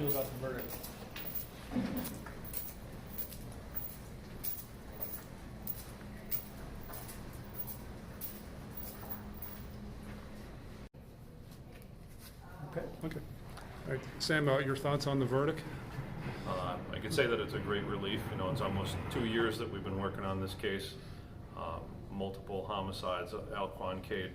feel about the verdict? Okay. All right, Sam, your thoughts on the verdict? I can say that it's a great relief. You know, it's almost 2 years that we've been working on this case. Multiple homicides. Quan Cade,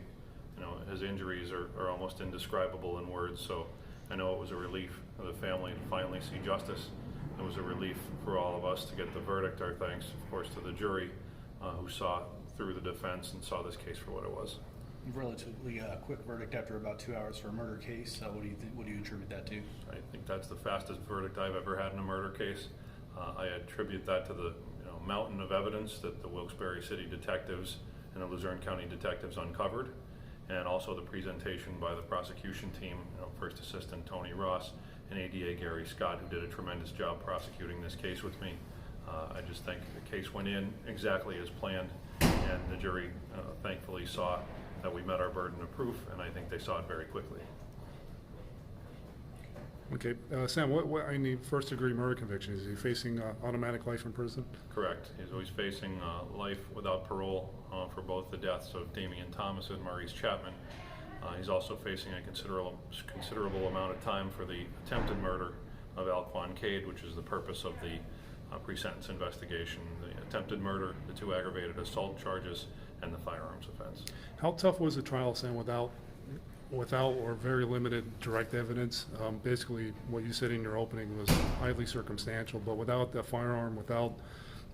you know, his injuries are almost indescribable in words. So I know it was a relief for the family to finally see justice. It was a relief for all of us to get the verdict. Our thanks, of course, to the jury who saw through the defense and saw this case for what it was. Relatively quick verdict after about 2 hours for a murder case. What do you think? What do you attribute that to? I think that's the fastest verdict I've ever had in a murder case. I attribute that to the mountain of evidence that the Wilkes-Barre City detectives and the Luzerne County detectives uncovered, and also the presentation by the prosecution team, First Assistant Tony Ross and ADA Gary Scott, who did a tremendous job prosecuting this case with me. I just think the case went in exactly as planned, and the jury thankfully saw that we met our burden of proof, and I think they saw it very quickly. Okay, Sam, what I need first degree murder conviction. Is he facing automatic life in prison? Correct. He's always facing life without parole for both the deaths of Damian Thomas and Maurice Chapman. He's also facing a considerable amount of time for the attempted murder of Quan Cade, which is the purpose of the pre-sentence investigation. The attempted murder, the 2 aggravated assault charges, and the firearms offense. How tough was the trial, Sam, without or very limited direct evidence? Basically, what you said in your opening was highly circumstantial, but without the firearm, without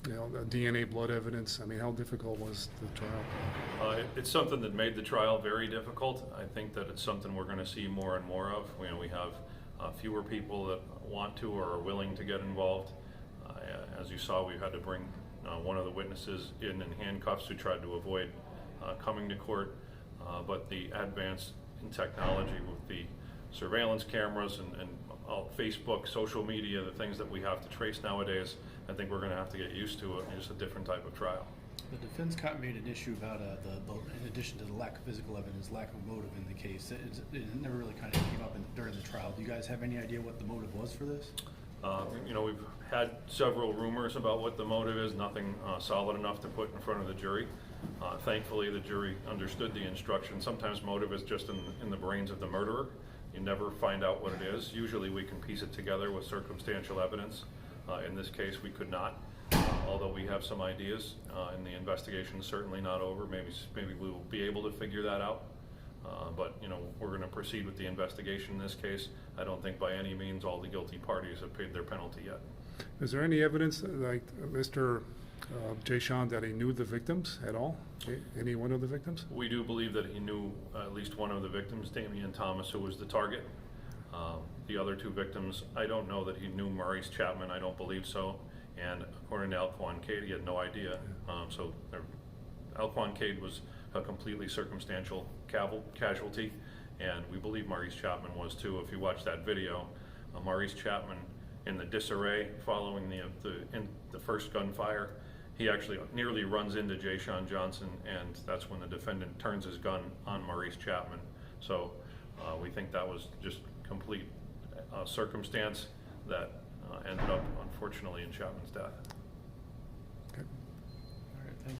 the DNA blood evidence, I mean, how difficult was the trial? It's something that made the trial very difficult. I think that it's something we're going to see more and more of. We have fewer people that want to or are willing to get involved. As you saw, we had to bring one of the witnesses in handcuffs who tried to avoid coming to court. But the advance in technology with the surveillance cameras and Facebook, social media, the things that we have to trace nowadays, I think we're going to have to get used to it. It's a different type of trial. The defense made an issue about in addition to the lack of physical evidence, lack of motive in the case. It never really kind of came up during the trial. Do you guys have any idea what the motive was for this? We've had several rumors about what the motive is, nothing solid enough to put in front of the jury. Thankfully, the jury understood the instruction. Sometimes motive is just in the brains of the murderer. You never find out what it is. Usually we can piece it together with circumstantial evidence. In this case, we could not, although we have some ideas, and the investigation is certainly not over. Maybe we will be able to figure that out. But we're going to proceed with the investigation in this case. I don't think by any means all the guilty parties have paid their penalty yet. Is there any evidence, like Mr. Jayshawn, that he knew the victims at all? Any one of the victims? We do believe that he knew at least one of the victims, Damian Thomas, who was the target. The other 2 victims, I don't know that he knew Maurice Chapman. I don't believe so. And according to Quan Cade, he had no idea. So Quan Cade was a completely circumstantial casualty, and we believe Maurice Chapman was too. If you watch that video, Maurice Chapman, in the disarray following the first gunfire, he actually nearly runs into Jayshawn Johnson, and that's when the defendant turns his gun on Maurice Chapman. So we think that was just complete circumstance that ended up, unfortunately, in Chapman's death.